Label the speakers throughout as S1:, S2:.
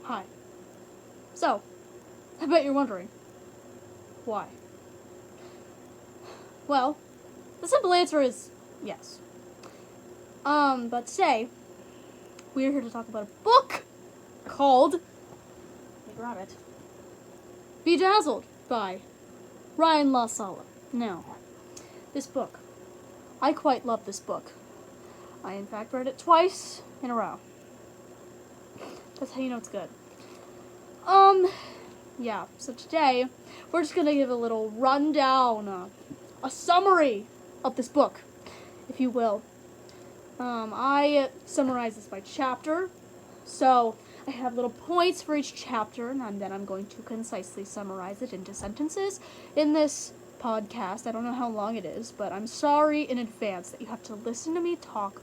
S1: Hi. So, I bet you're wondering, why? Well, the simple answer is yes. But today, we're here to talk about a book called, let me grab it, Bedazzled by Ryan Sala. Now, this book, I quite love this book. I in fact read it twice in a row. That's how you know it's good. Yeah, so today, we're just gonna give a little rundown, a summary of this book, if you will. I summarize this by chapter, so I have little points for each chapter, and then I'm going to concisely summarize it into sentences in this podcast. I don't know how long it is, but I'm sorry in advance that you have to listen to me talk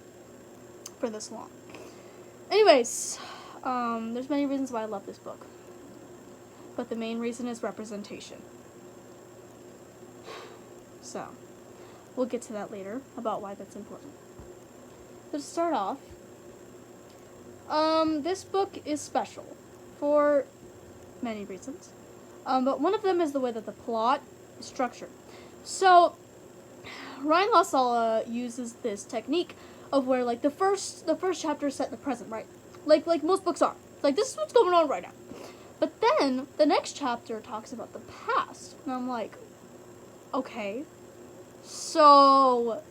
S1: for this long. Anyways, there's many reasons why I love this book, but the main reason is representation. So, we'll get to that later, about why that's important. So to start off, this book is special for many reasons, but one of them is the way that the plot is structured. So, Ryan LaSala uses this technique of where, like, the first chapter is set in the present, right? Like most books are. Like, this is what's going on right now. But then, the next chapter talks about the past, and I'm like, okay, so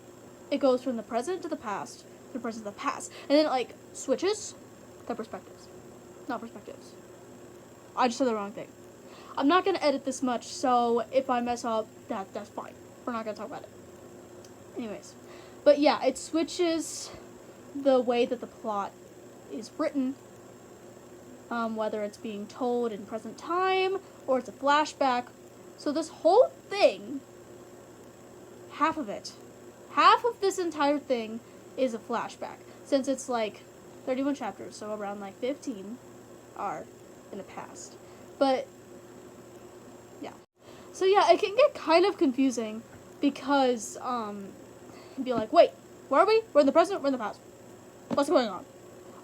S1: it goes from the present to the past, to the present to the past, and then it, like, switches the perspectives. Not perspectives. I just said the wrong thing. I'm not going to edit this much, so if I mess up, that's fine. We're not going to talk about it. Anyways. But yeah, it switches the way that the plot is written, whether it's being told in present time, or it's a flashback. So this whole thing, half of this entire thing is a flashback, since it's like 31 chapters, so around like 15 are in the past. But yeah. So yeah, it can get kind of confusing because you'd be like, wait, where are we? We're in the present, we're in the past. What's going on?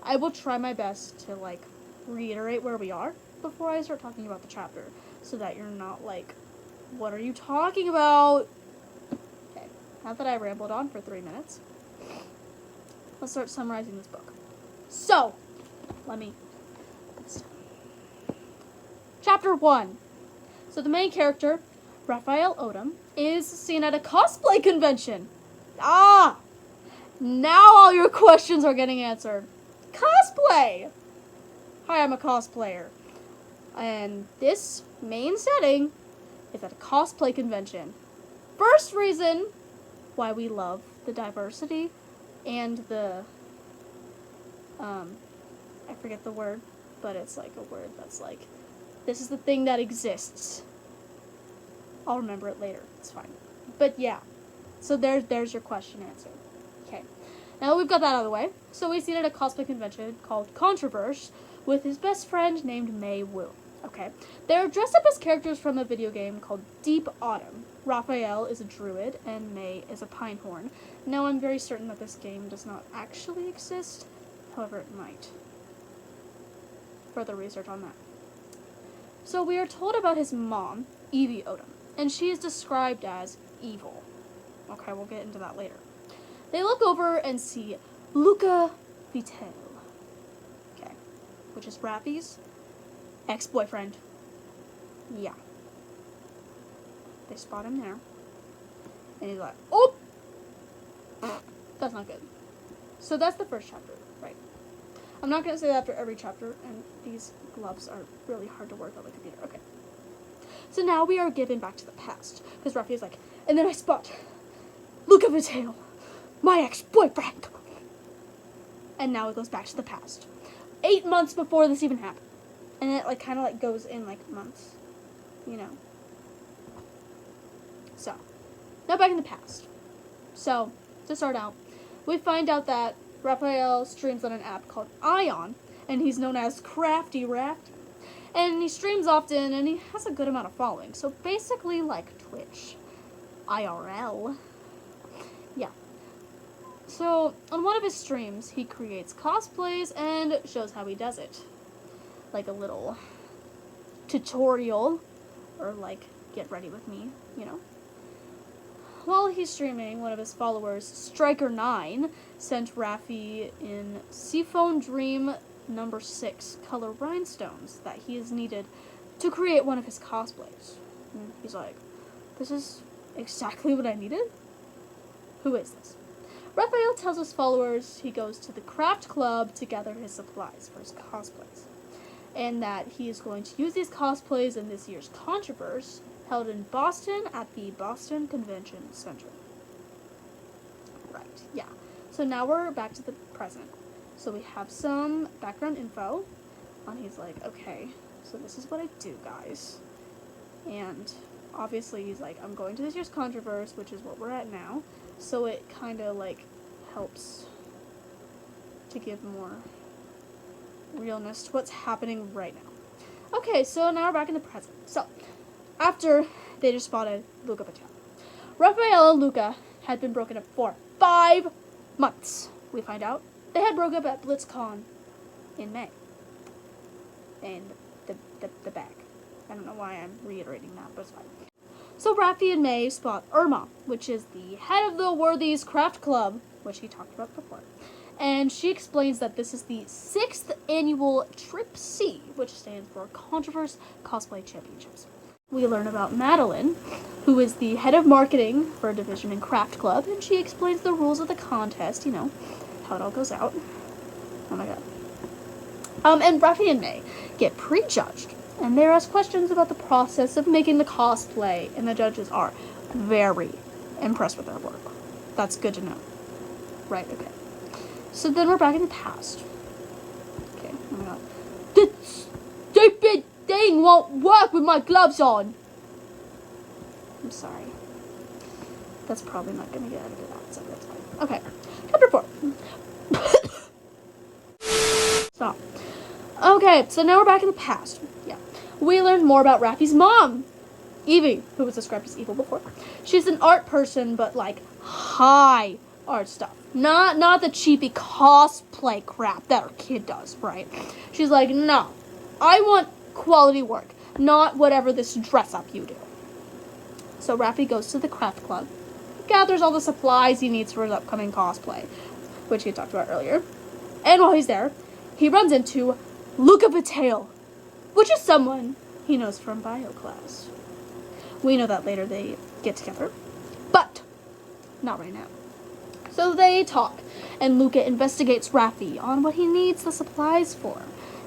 S1: I will try my best to like reiterate where we are before I start talking about the chapter, so that you're not like, what are you talking about? Okay, now that I rambled on for 3 minutes, let's start summarizing this book. So, let me put this down. Chapter 1. So the main character, Raphael Odom, is seen at a cosplay convention. Ah! Now all your questions are getting answered. Cosplay! Hi, I'm a cosplayer. And this main setting is at a cosplay convention. First reason why we love the diversity and the, I forget the word, but it's like a word that's like, this is the thing that exists. I'll remember it later. It's fine. But yeah. So there's your question answered. Okay. Now that we've got that out of the way, so we see it at a cosplay convention called Controverse with his best friend named Mei Wu. Okay. They're dressed up as characters from a video game called Deep Autumn. Raphael is a druid and Mei is a pinehorn. Now I'm very certain that this game does not actually exist. However, it might. Further research on that. So we are told about his mom, Evie Odom, and she is described as evil. Okay, we'll get into that later. They look over and see Luca Vitel, okay, which is Rafi's ex-boyfriend. Yeah. They spot him there, and he's like, oh! That's not good. So that's the first chapter, right? I'm not going to say that after every chapter, and these gloves are really hard to work on the computer. Okay. So now we are given back to the past, because Rafi is like, and then I spot Luca Vitel, my ex-boyfriend. And now it goes back to the past. 8 months before this even happened. And it like kind of like goes in like months, you know. So, now back in the past. So, to start out, we find out that Raphael streams on an app called Ion, and he's known as Crafty Raft. And he streams often, and he has a good amount of following. So basically like Twitch. IRL. Yeah. So, on one of his streams, he creates cosplays and shows how he does it. like a little tutorial, or like get ready with me, you know. While he's streaming, one of his followers, Striker9, sent Raffi in Seafoam Dream number 6 color rhinestones that he is needed to create one of his cosplays. And he's like, this is exactly what I needed? Who is this? Raphael tells his followers he goes to the craft club to gather his supplies for his cosplays, and that he is going to use these cosplays in this year's Controverse, held in Boston at the Boston Convention Center. Right, yeah. So now we're back to the present. So we have some background info, and he's like, okay, so this is what I do, guys. And obviously he's like, I'm going to this year's Controverse, which is what we're at now, so it kind of like helps to give more realness to what's happening right now. Okay, so now we're back in the present. So, after they just spotted Luca Patel, Raphael and Luca had been broken up for 5 months. We find out they had broken up at BlitzCon in May. And the back. I don't know why I'm reiterating that, but it's fine. So Raffi and May spot Irma, which is the head of the Worthies Craft Club, which he talked about before. And she explains that this is the 6th annual Trip C, which stands for Controverse Cosplay Championships. We learn about Madeline, who is the head of marketing for a division in Craft Club, and she explains the rules of the contest, you know, how it all goes out. Oh my god. And Raffi and May get prejudged, and they're asked questions about the process of making the cosplay, and the judges are very impressed with their work. That's good to know. Right, okay. So then we're back in the past. Okay, oh my god. This stupid thing won't work with my gloves on! I'm sorry. That's probably not gonna get edited out, so that's fine. Okay, chapter 4. Stop. Okay, so now we're back in the past. Yeah. We learned more about Raffi's mom, Evie, who was described as evil before. She's an art person, but like high art stuff. Not the cheapy cosplay crap that her kid does, right? She's like, no, I want quality work, not whatever this dress up you do. So Raffi goes to the craft club, gathers all the supplies he needs for his upcoming cosplay, which he talked about earlier. And while he's there, he runs into Luca Patel, which is someone he knows from bio class. We know that later they get together, but not right now. So they talk, and Luca investigates Raffi on what he needs the supplies for.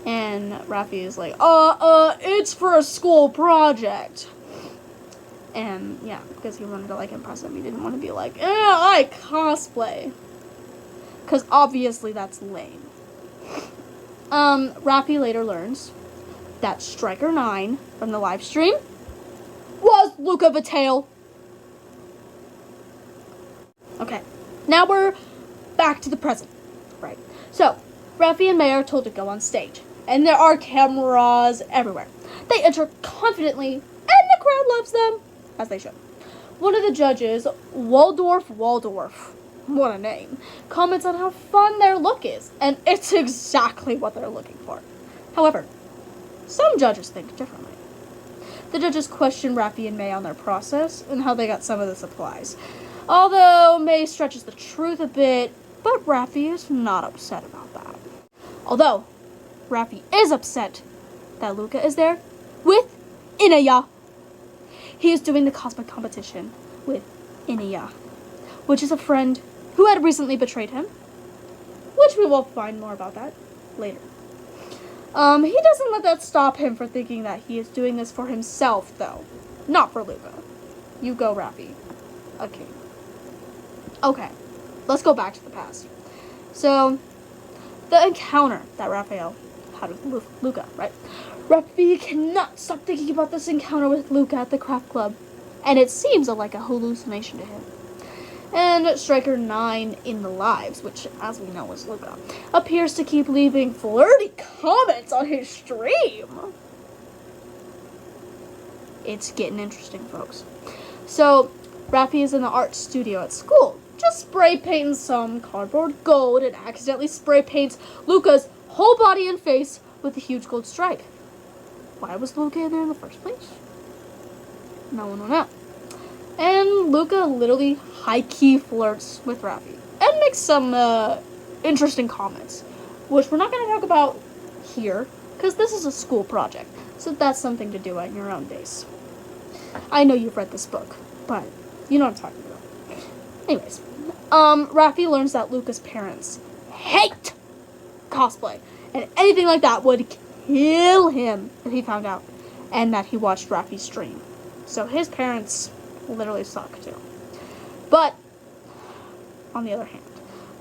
S1: And Raffi is like, it's for a school project. And yeah, because he wanted to like impress him, he didn't want to be like, I cosplay. Because obviously that's lame. Raffi later learns that Striker9 from the live stream was Luca Patel. Okay, now we're back to the present, right? So, Raffi and May are told to go on stage, and there are cameras everywhere. They enter confidently, and the crowd loves them, as they should. One of the judges, Waldorf, what a name, comments on how fun their look is, and it's exactly what they're looking for. However, some judges think differently. The judges question Raffi and May on their process and how they got some of the supplies. Although May stretches the truth a bit, but Raffi is not upset about that. Although Raffi is upset that Luca is there with Inaya. He is doing the cosplay competition with Inaya, which is a friend who had recently betrayed him, which we will find more about that later. He doesn't let that stop him for thinking that he is doing this for himself, though. Not for Luca. You go, Raffi. Okay, let's go back to the past. So, the encounter that Raphael had with Luca, right? Raffi cannot stop thinking about this encounter with Luca at the craft club, and it seems like a hallucination to him. And Striker9 in the lives, which, as we know, is Luca, appears to keep leaving flirty comments on his stream. It's getting interesting, folks. So, Raffi is in the art studio at school, just spray painting some cardboard gold, and accidentally spray paints Luca's whole body and face with a huge gold stripe. Why was Luca in there in the first place? No one will know. And Luca literally high-key flirts with Raffi and makes some interesting comments, which we're not going to talk about here because this is a school project, so that's something to do at your own pace. I know you've read this book, but you know what I'm talking about. Anyways, Raffi learns that Luca's parents hate cosplay, and anything like that would kill him if he found out, and that he watched Raffi's stream. So his parents literally suck too. But, on the other hand,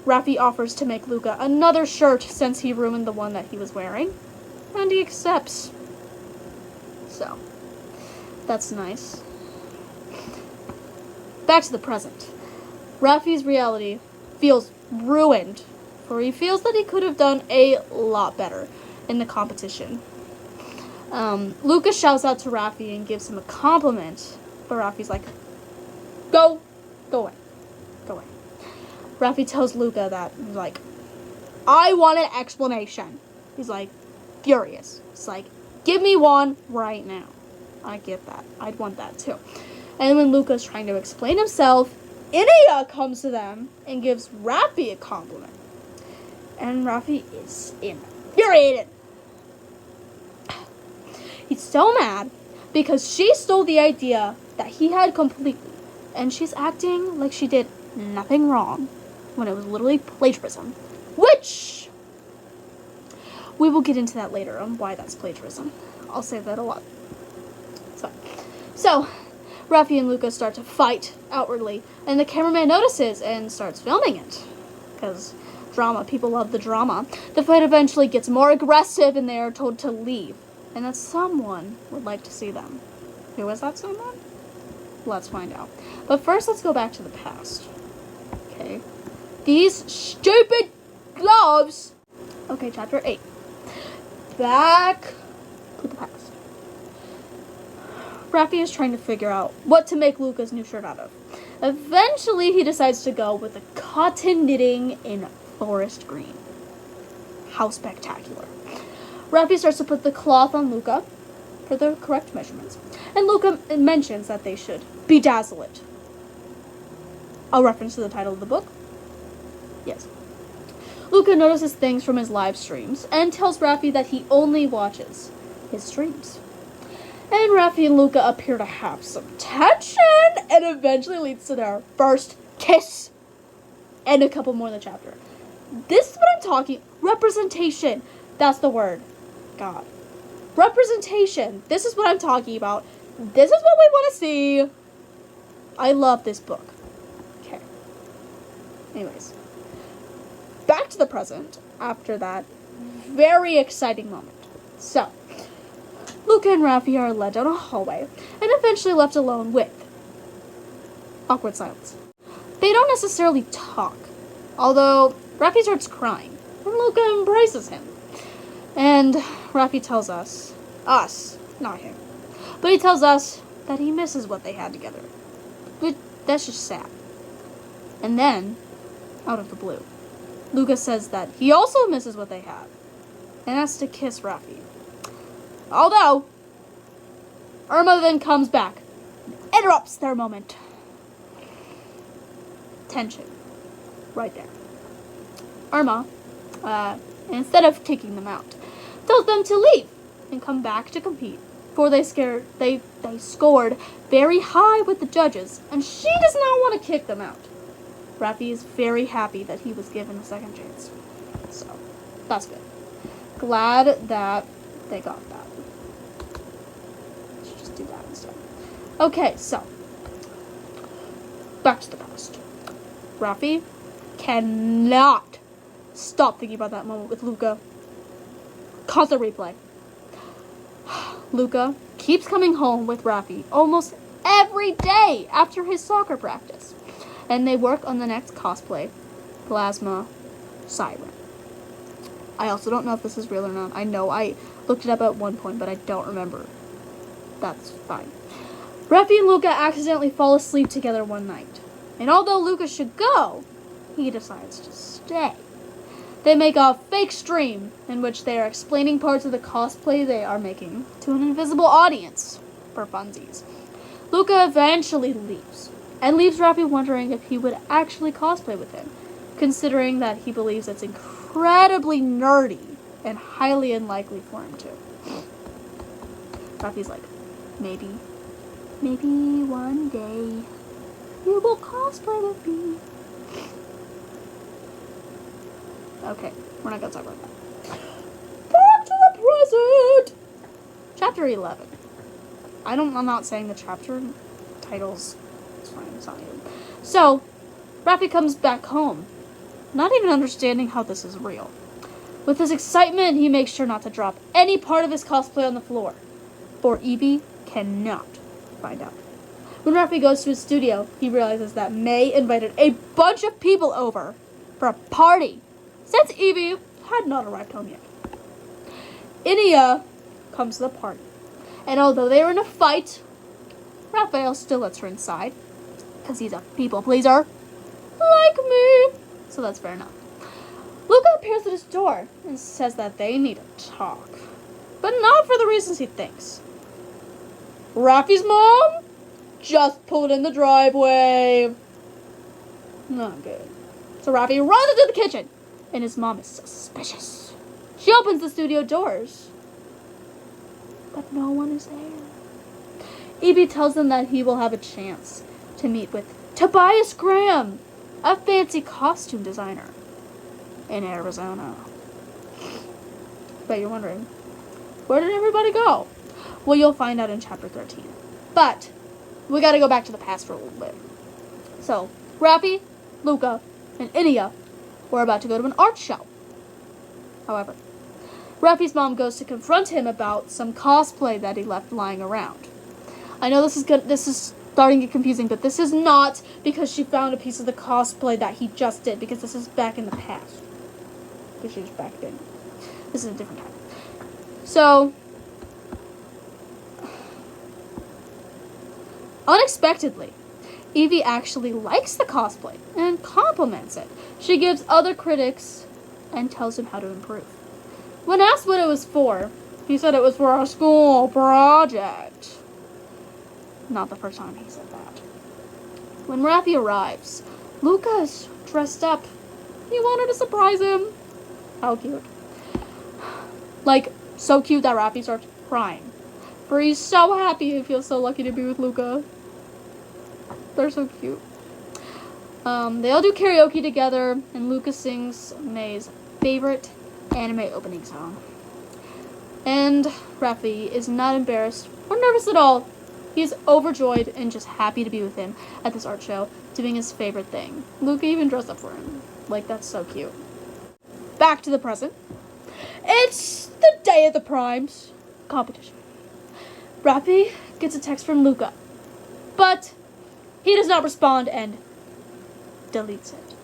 S1: Raffi offers to make Luca another shirt since he ruined the one that he was wearing, and he accepts. So, that's nice. Back to the present. Raffi's reality feels ruined, for he feels that he could have done a lot better in the competition. Luca shouts out to Raffi and gives him a compliment, but Raffi's like, Go away. Raffi tells Luca that, he's like, I want an explanation. He's like, furious. It's like, give me one right now. I get that. I'd want that too. And when Luca's trying to explain himself, Inia comes to them and gives Raffi a compliment. And Raffi is infuriated. He's so mad because she stole the idea that he had completely, and she's acting like she did nothing wrong when it was literally plagiarism, which we will get into that later on why that's plagiarism. I'll save that a lot. It's fine. So, Raffi and Luca start to fight outwardly, and the cameraman notices and starts filming it. Because drama, people love the drama. The fight eventually gets more aggressive and they are told to leave, and that someone would like to see them. Who is that someone? Let's find out. But first, let's go back to the past. Okay. These stupid gloves! Okay, chapter 8. Back to the past. Raffi is trying to figure out what to make Luca's new shirt out of. Eventually, he decides to go with the cotton knitting in forest green. How spectacular. Raffi starts to put the cloth on Luca for the correct measurements, and Luca mentions that they should bedazzle it. A reference to the title of the book? Yes. Luca notices things from his live streams and tells Raffi that he only watches his streams. And Raffi and Luca appear to have some tension, and eventually leads to their first kiss. And a couple more in the chapter. This is what I'm talking. Representation. That's the word. God. Representation. This is what I'm talking about. This is what we want to see. I love this book. Okay. Anyways. Back to the present after that very exciting moment. So, Luca and Raffi are led down a hallway and eventually left alone with awkward silence. They don't necessarily talk, although Raffi starts crying and Luca embraces him. And Raffi tells us, not him, but he tells us that he misses what they had together. But that's just sad. And then, out of the blue, Luca says that he also misses what they had and asks to kiss Raffi. Although, Irma then comes back and interrupts their moment. Tension. Right there. Irma, instead of kicking them out, tells them to leave and come back to compete. For they scored very high with the judges, and she does not want to kick them out. Raffi is very happy that he was given a second chance. So, that's good. Glad that they got that. Let's just do that instead. Okay, so. Back to the past. Raffi cannot stop thinking about that moment with Luca. Constant replay. Luca keeps coming home with Raffi almost every day after his soccer practice. And they work on the next cosplay, Plasma Siren. I also don't know if this is real or not. I know I looked it up at one point, but I don't remember. That's fine. Raffi and Luca accidentally fall asleep together one night. And although Luca should go, he decides to stay. They make a fake stream in which they are explaining parts of the cosplay they are making to an invisible audience for funsies. Luca eventually leaves, and leaves Rappy wondering if he would actually cosplay with him, considering that he believes it's incredibly nerdy and highly unlikely for him to. Rappy's like, maybe one day you will cosplay with me. Okay, we're not gonna talk about that. Back to the present! Chapter 11. I'm not saying the chapter titles. It's fine, it's not even. So, Rappy comes back home, not even understanding how this is real. With his excitement, he makes sure not to drop any part of his cosplay on the floor, for Evie cannot find out. When Rappy goes to his studio, he realizes that May invited a bunch of people over for a party, since Evie had not arrived home yet. Inia comes to the party, and although they are in a fight, Raphael still lets her inside, because he's a people pleaser, like me, so that's fair enough. Luca appears at his door and says that they need to talk, but not for the reasons he thinks. Rappy's mom just pulled in the driveway. Not good. So Rappy runs into the kitchen, and his mom is suspicious. She opens the studio doors, but no one is there. Evie tells them that he will have a chance to meet with Tobias Graham, a fancy costume designer in Arizona. But you're wondering, where did everybody go? Well, you'll find out in chapter 13. But we gotta go back to the past for a little bit. So, Rappy, Luca, and Inia were about to go to an art show. However, Rappy's mom goes to confront him about some cosplay that he left lying around. I know this is starting to get confusing, but this is not because she found a piece of the cosplay that he just did, because this is back in the past. Because she was back then. This is a different time. So, unexpectedly, Evie actually likes the cosplay and compliments it. She gives other critics and tells him how to improve. When asked what it was for, he said it was for a school project. Not the first time he said that. When Rappy arrives, Luca's dressed up. He wanted to surprise him. How cute. Like, so cute that Rappy starts crying. For he's so happy and feels so lucky to be with Luca. They're so cute. They all do karaoke together, and Luca sings May's favorite anime opening song. And Rappy is not embarrassed or nervous at all. He's overjoyed and just happy to be with him at this art show, doing his favorite thing. Luca even dressed up for him. Like, that's so cute. Back to the present. It's the day of the primes competition. Rappy gets a text from Luca, but he does not respond and deletes it.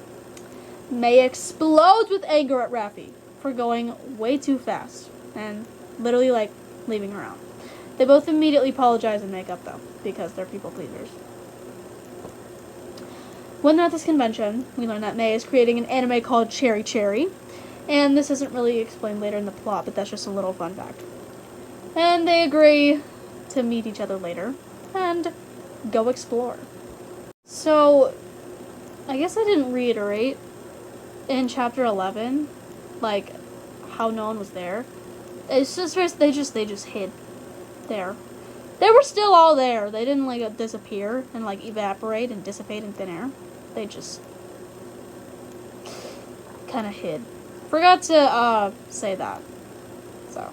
S1: May explodes with anger at Rappy for going way too fast and literally, like, leaving her out. They both immediately apologize and make up, though, because they're people pleasers. When they're at this convention, we learn that May is creating an anime called Cherry Cherry, and this isn't really explained later in the plot, but that's just a little fun fact. And they agree to meet each other later and go explore. So, I guess I didn't reiterate in chapter 11, like, how no one was there. It's just they just hid there. They were still all there. They didn't, like, disappear and, like, evaporate and dissipate in thin air. They just kind of hid. Forgot to say that. So,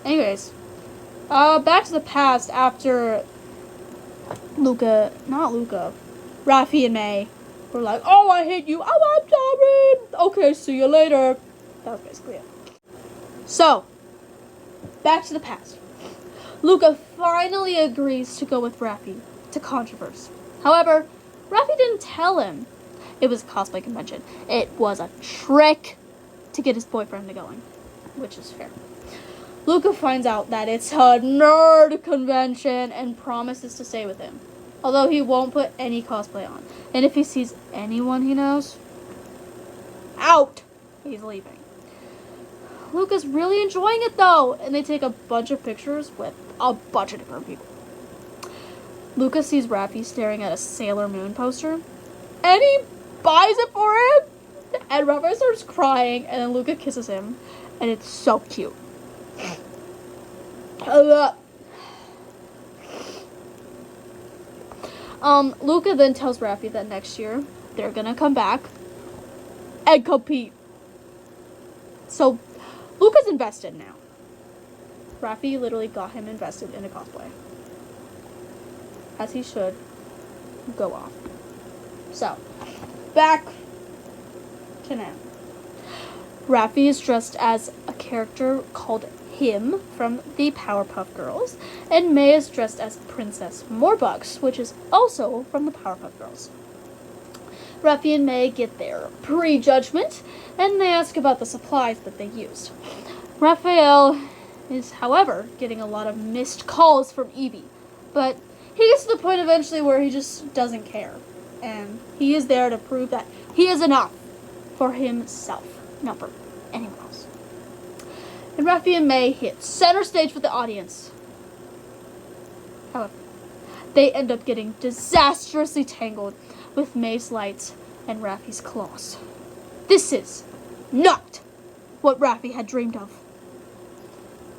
S1: anyways, back to the past after Rappy and May were like, "Oh, I hate you. Oh, I'm sorry. Okay, see you later." That was basically it. So, back to the past. Luca finally agrees to go with Rappy to Controverse. However, Rappy didn't tell him it was a cosplay convention. It was a trick to get his boyfriend to going, which is fair. Luca finds out that it's a nerd convention and promises to stay with him, although he won't put any cosplay on. And if he sees anyone he knows, out! He's leaving. Luca's really enjoying it though, and they take a bunch of pictures with a bunch of different people. Luca sees Raffi staring at a Sailor Moon poster, and he buys it for him. And Raffi starts crying, and then Luca kisses him, and it's so cute. Luca then tells Raffi that next year they're gonna come back and compete. So Luca's invested now. Raffi literally got him invested in a cosplay. As he should go off. So, back to now. Raffi is dressed as a character called Him from the Powerpuff Girls, and May is dressed as Princess Morbucks, which is also from the Powerpuff Girls. Raffi and May get their prejudgment, and they ask about the supplies that they used. Raphael is, however, getting a lot of missed calls from Evie, but he gets to the point eventually where he just doesn't care, and he is there to prove that he is enough for himself, not for anyone else. And Raffi and May hit center stage with the audience. However, they end up getting disastrously tangled with May's lights and Raffi's claws. This is not what Raffi had dreamed of.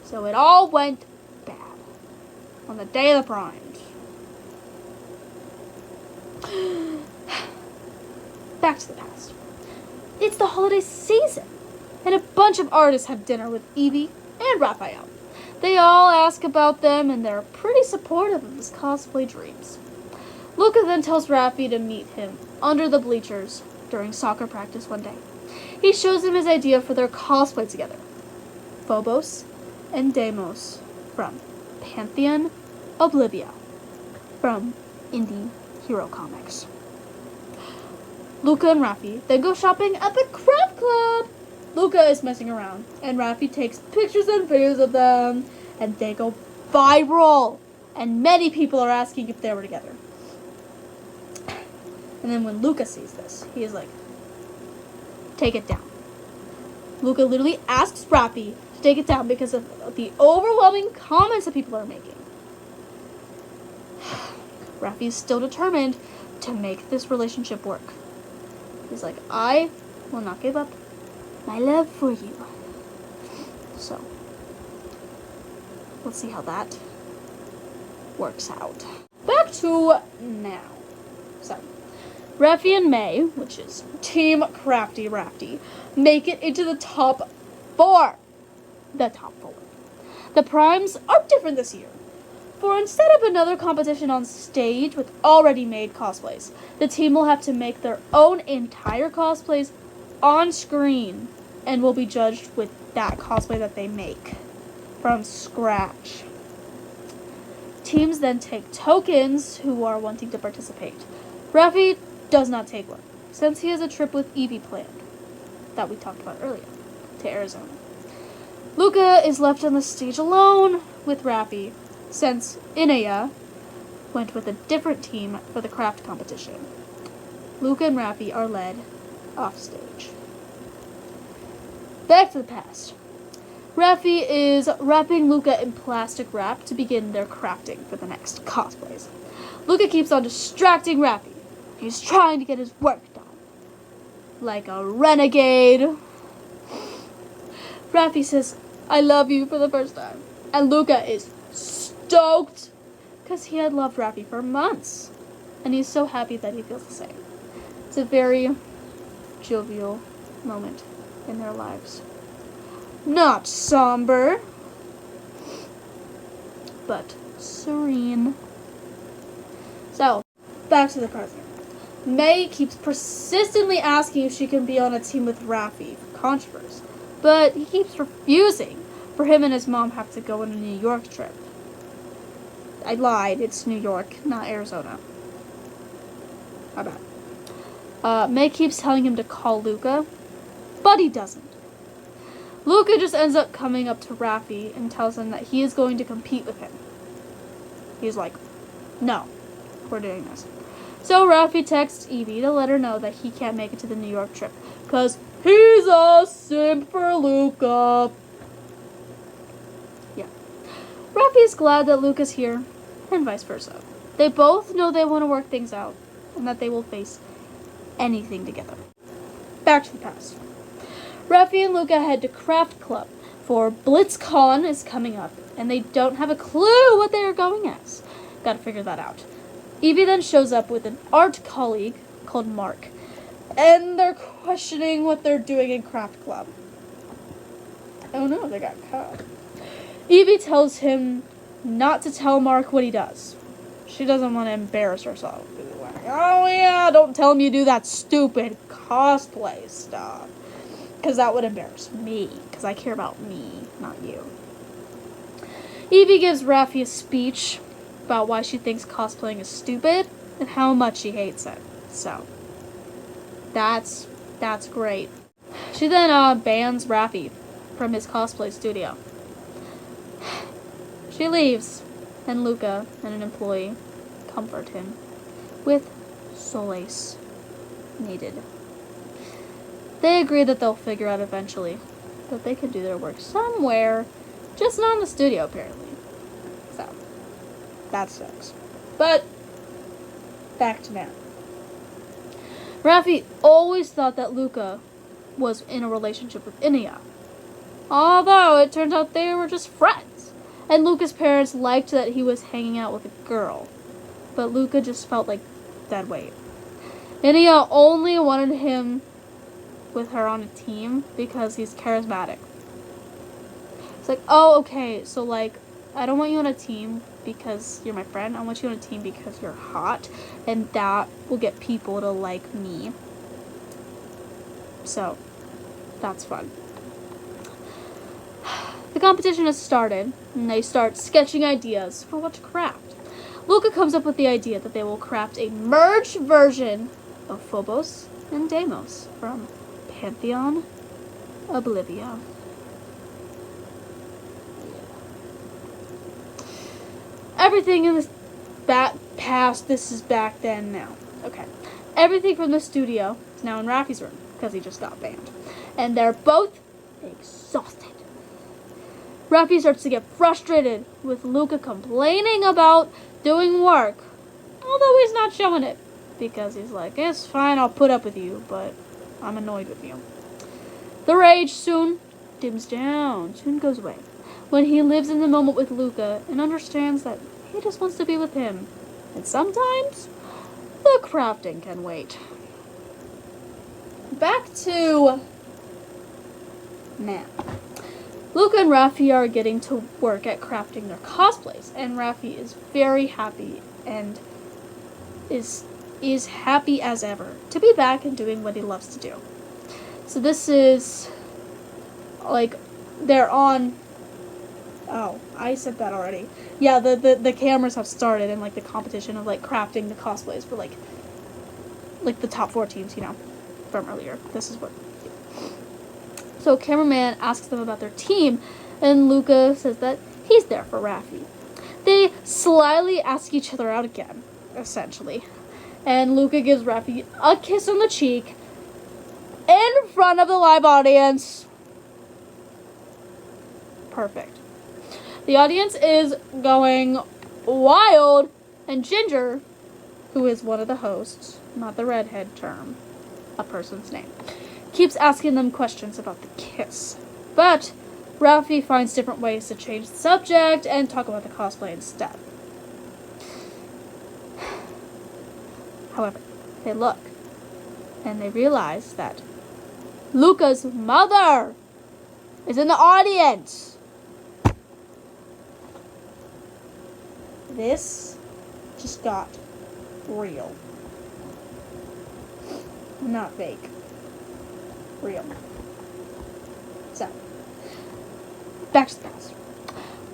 S1: So it all went bad on the day of the primes. Back to the past. It's the holiday season, and a bunch of artists have dinner with Evie and Raphael. They all ask about them, and they're pretty supportive of his cosplay dreams. Luca then tells Raffi to meet him under the bleachers during soccer practice one day. He shows him his idea for their cosplay together. Phobos and Deimos from Pantheon Oblivia from Indie Hero Comics. Luca and Raffi then go shopping at the craft club. Luca is messing around, and Raffi takes pictures and videos of them, and they go viral. And many people are asking if they were together. And then when Luca sees this, he is like, take it down. Luca literally asks Raffi to take it down because of the overwhelming comments that people are making. Raffi is still determined to make this relationship work. He's like, I will not give up my love for you. So, let's see how that works out. Back to now. So, Raffi and May, which is Team Crafty Rafty, make it into the top 4. The top 4. The primes are different this year. For instead of another competition on stage with already made cosplays, the team will have to make their own entire cosplays on screen and will be judged with that cosplay that they make from scratch. Teams then take tokens who are wanting to participate. Raffi does not take one, since he has a trip with Evie planned, that we talked about earlier, to Arizona. Luca is left on the stage alone with Raffi, since Inaya went with a different team for the craft competition. Luca and Raffi are led off stage. Back to the past. Raffi is wrapping Luca in plastic wrap to begin their crafting for the next cosplays. Luca keeps on distracting Raffi. He's trying to get his work done. Like a renegade. Raffi says, I love you for the first time. And Luca is stoked because he had loved Raffi for months. And he's so happy that he feels the same. It's a very jovial moment in their lives. Not somber, but serene. So, back to the present. May keeps persistently asking if she can be on a team with Raffi for Controverse, but he keeps refusing, for him and his mom have to go on a New York trip. I lied, it's New York, not Arizona. My bad. May keeps telling him to call Luca, but he doesn't. Luca just ends up coming up to Raffi and tells him that he is going to compete with him. He's like, no, we're doing this. So Raffi texts Evie to let her know that he can't make it to the New York trip, because He's a simp for Luca. Yeah. Raffi is glad that Luca's here, and vice versa. They both know they want to work things out, and that they will face anything together. Back to the past. Raffi and Luca head to Craft Club, for BlitzCon is coming up, and they don't have a clue what they are going as. Gotta figure that out. Evie then shows up with an art colleague called Mark, and they're questioning what they're doing in Craft Club. Oh no, they got caught. Evie tells him not to tell Mark what he does. She doesn't want to embarrass herself. Like, oh yeah, don't tell him you do that stupid cosplay stuff. Because that would embarrass me. Because I care about me, not you. Evie gives Raffi a speech about why she thinks cosplaying is stupid and how much she hates it. So, that's great. She then bans Raffi from his cosplay studio. She leaves, and Luca and an employee comfort him with solace needed. They agree that they'll figure out eventually that they can do their work somewhere, just not in the studio apparently. So, that sucks. But, back to now. Raffi always thought that Luca was in a relationship with Inia, although it turned out they were just friends. And Luca's parents liked that he was hanging out with a girl, but Luca just felt like dead weight. Inia only wanted him with her on a team because he's charismatic. It's like, oh, okay, so like, I don't want you on a team because you're my friend. I want you on a team because you're hot, and that will get people to like me. So, that's fun. The competition has started, and they start sketching ideas for what to craft. Luca comes up with the idea that they will craft a merged version of Phobos and Deimos from Pantheon Oblivia. Everything in this past, this is back then now. Okay. Everything from the studio is now in Raffi's room, because he just got banned. And they're both exhausted. Raffi starts to get frustrated with Luca complaining about doing work, although he's not showing it, because he's like, it's fine, I'll put up with you, but I'm annoyed with you. The rage soon dims down, soon goes away, when he lives in the moment with Luca and understands that he just wants to be with him. And sometimes, the crafting can wait. Back to now. Luca and Raffi are getting to work at crafting their cosplays, and Raffi is very happy and is happy as ever to be back and doing what he loves to do. So this is, like, they're on, oh, I said that already. Yeah, the cameras have started in, like, the competition of, like, crafting the cosplays for, like the top 4 teams, you know, from earlier. This is what. So cameraman asks them about their team, and Luca says that he's there for Raffi. They slyly ask each other out again, essentially. And Luca gives Raffi a kiss on the cheek in front of the live audience. Perfect. The audience is going wild, and Ginger, who is one of the hosts, not the redhead term, a person's name, keeps asking them questions about the kiss. But Raffi finds different ways to change the subject and talk about the cosplay instead. However, they look, and they realize that Luca's mother is in the audience. This just got real. Not fake. Real. So, back to the past.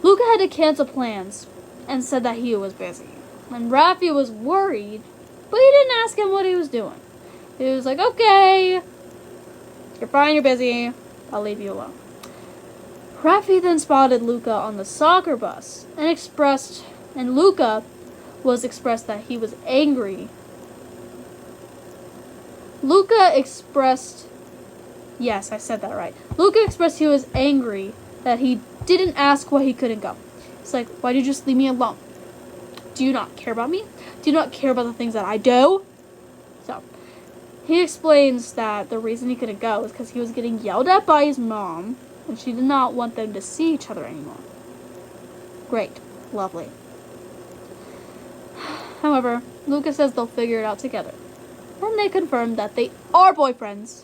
S1: Luca had to cancel plans and said that he was busy. And Raffi was worried, but he didn't ask him what he was doing. He was like, okay, you're fine, you're busy, I'll leave you alone. Raffi then spotted Luca on the soccer bus and Luca was expressed that he was angry. Luca expressed Yes, I said that right. Luca expressed he was angry that he didn't ask why he couldn't go. It's like, why did you just leave me alone? Do you not care about me? Do you not care about the things that I do? So, he explains that the reason he couldn't go is because he was getting yelled at by his mom, and she did not want them to see each other anymore. Great. Lovely. However, Luca says they'll figure it out together. And they confirm that they are boyfriends,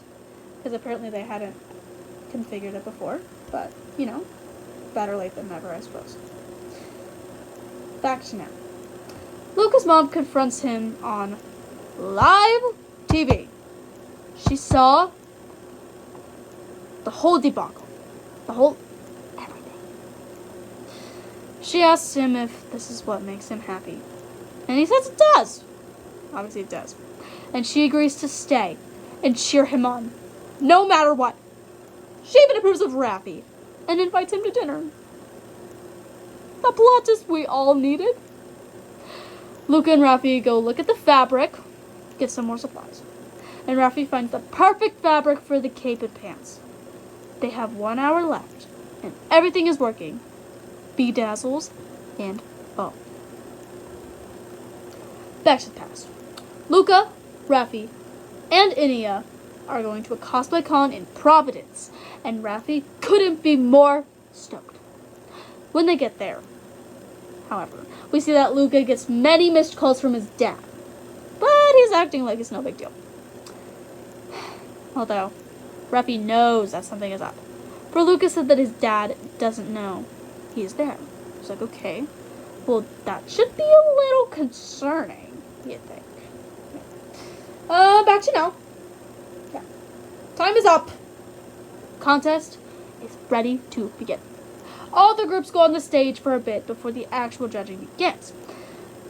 S1: because apparently they hadn't configured it before. But, you know, better late than never, I suppose. Back to now. Luca's mom confronts him on live TV. She saw the whole debacle. The whole everything. She asks him if this is what makes him happy. And he says it does. Obviously it does. And she agrees to stay and cheer him on, no matter what. She even approves of Raffi and invites him to dinner. The plot twist we all needed. Luca and Raffi go look at the fabric, get some more supplies. And Raffi finds the perfect fabric for the cape and pants. They have 1 hour left, and everything is working. Bedazzles and oh. Back to the past. Luca, Raffi, and Inia are going to a cosplay con in Providence, and Raffi couldn't be more stoked. When they get there, however, we see that Luca gets many missed calls from his dad, but he's acting like it's no big deal. Although, Raffi knows that something is up. For Luca said that his dad doesn't know he is there. He's like, okay, well, that should be a little concerning, you think. Back to now. Yeah. Time is up. Contest is ready to begin. All the groups go on the stage for a bit before the actual judging begins.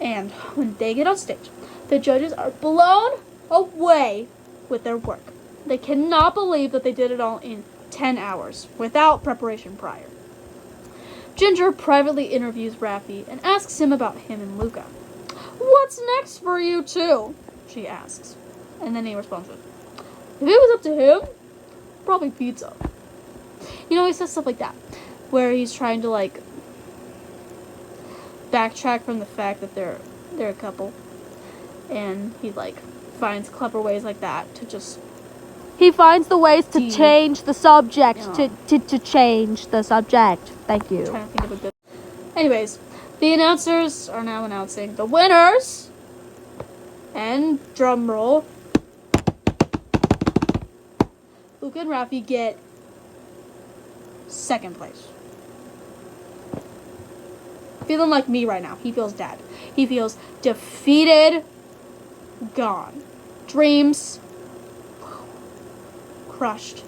S1: And when they get on stage, the judges are blown away with their work. They cannot believe that they did it all in 10 hours, without preparation prior. Ginger privately interviews Raffi and asks him about him and Luca. What's next for you two? She asks. And then he responds with, if it was up to him, probably pizza. You know, he says stuff like that, where he's trying to, like, backtrack from the fact that they're a couple. And he, like, finds clever ways like that to just...
S2: He finds the ways to change the subject, to change the subject. Thank you.
S1: I'm trying to think of a good... Anyways, the announcers are now announcing the winners. And, drum roll, Luca and Raffi get second place. Feeling like me right now. He feels dead. He feels defeated, gone. Dreams crushed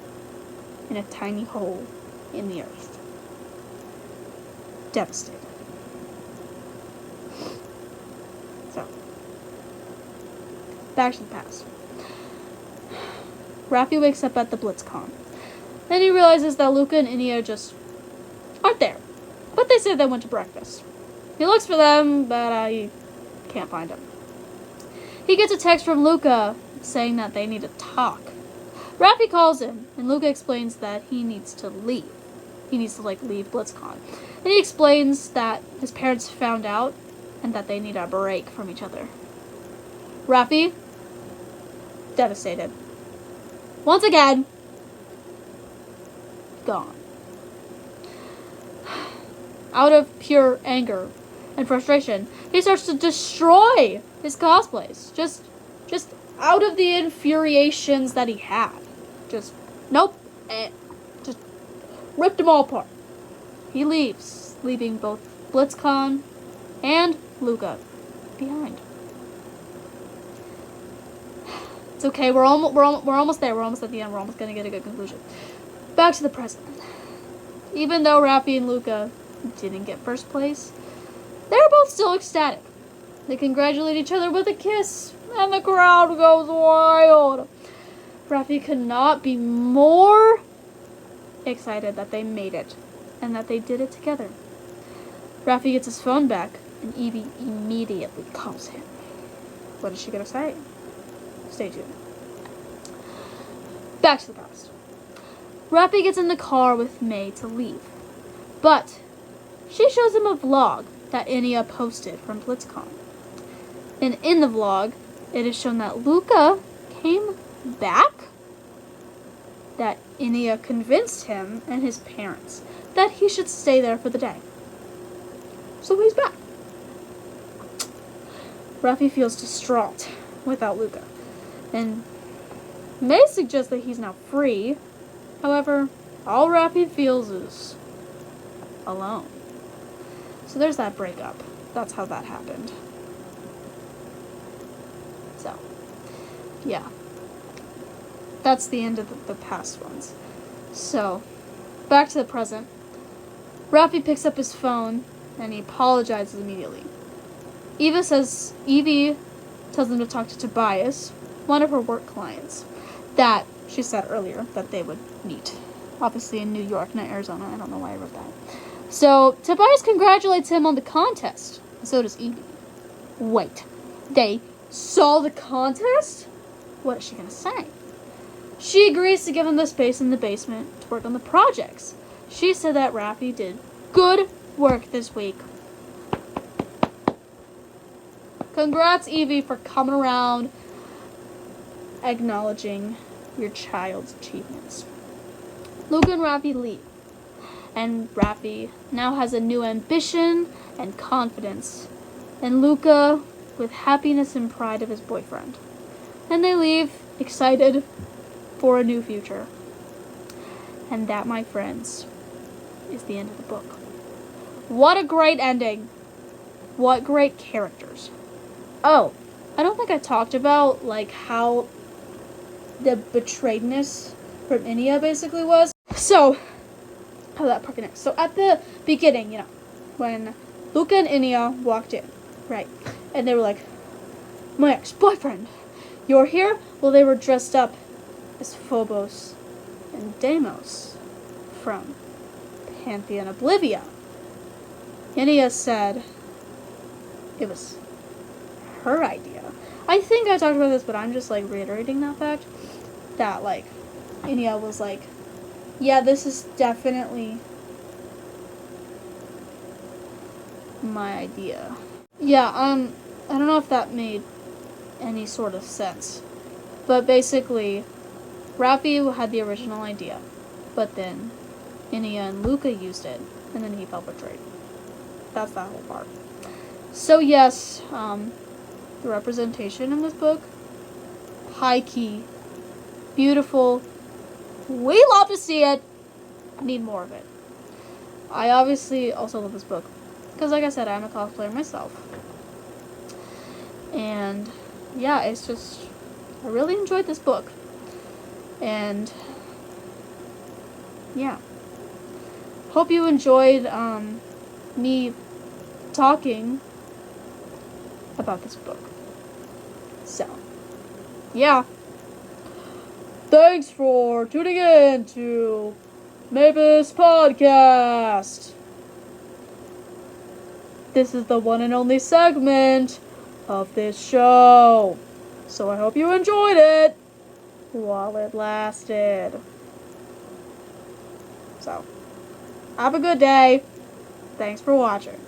S1: in a tiny hole in the earth. Devastated. So, back to the past. Raffi wakes up at the BlitzCon. Then he realizes that Luca and Inia just aren't there. But they say they went to breakfast. He looks for them, but he can't find them. He gets a text from Luca saying that they need to talk. Raffi calls him, and Luca explains that he needs to leave. He needs to, like, leave BlitzCon. And he explains that his parents found out and that they need a break from each other. Raffi, devastated. Once again, gone. Out of pure anger and frustration, he starts to destroy his cosplays. Just out of the infuriations that he had. Just, nope. Just ripped them all apart. He leaves, leaving both BlitzCon and Luca behind. It's okay. We're almost there. We're almost at the end. We're almost gonna get a good conclusion. Back to the present. Even though Raffi and Luca didn't get first place, they're both still ecstatic. They congratulate each other with a kiss, and the crowd goes wild. Raffi could not be more excited that they made it, and that they did it together. Raffi gets his phone back, and Evie immediately calls him. What is she gonna say? Stay tuned. Back to the past. Rappy gets in the car with May to leave. But she shows him a vlog that Inia posted from BlitzCon. And in the vlog, it is shown that Luca came back, that Inia convinced him and his parents that he should stay there for the day. So he's back. Rafi feels distraught without Luca, and May suggests that he's now free. However, all Rafi feels is alone. So there's that breakup. That's how that happened. So, yeah. That's the end of the past ones. So, back to the present. Rafi picks up his phone and he apologizes immediately. Evie tells him to talk to Tobias, one of her work clients, that she said earlier that they would meet. Obviously in New York, not Arizona. I don't know why I wrote that. So, Tobias congratulates him on the contest. So does Evie. Wait, they saw the contest? What is she going to say? She agrees to give him the space in the basement to work on the projects. She said that Rafi did good work this week. Congrats, Evie, for coming around, acknowledging your child's achievements. Luca and Rafi leave, and Rafi now has a new ambition and confidence, and Luca with happiness and pride of his boyfriend. And they leave, excited for a new future. And that, my friends, is the end of the book. What a great ending. What great characters. Oh, I don't think I talked about, like, how the betrayedness from Inia basically was. So, how that part connects. So, at the beginning, when Luca and Inia walked in, right, and they were like, my ex-boyfriend, you're here? Well, they were dressed up as Phobos and Deimos from Pantheon Oblivia. Inia said it was her idea. I think I talked about this, but I'm just, like, reiterating that fact. That, like, Inia was like, yeah, this is definitely my idea. Yeah, I don't know if that made any sort of sense. But basically, Rafi had the original idea. But then Inia and Luca used it, and then he felt betrayed. That's that whole part. So yes, the representation in this book, high key, beautiful. We love to see it. Need more of it. I obviously also love this book because, like I said, I'm a cosplayer myself. And yeah, it's just, I really enjoyed this book. And yeah, hope you enjoyed me talking about this book. So, yeah. Thanks for tuning in to Mavis Podcast. This is the one and only segment of this show. So I hope you enjoyed it while it lasted. So, have a good day. Thanks for watching.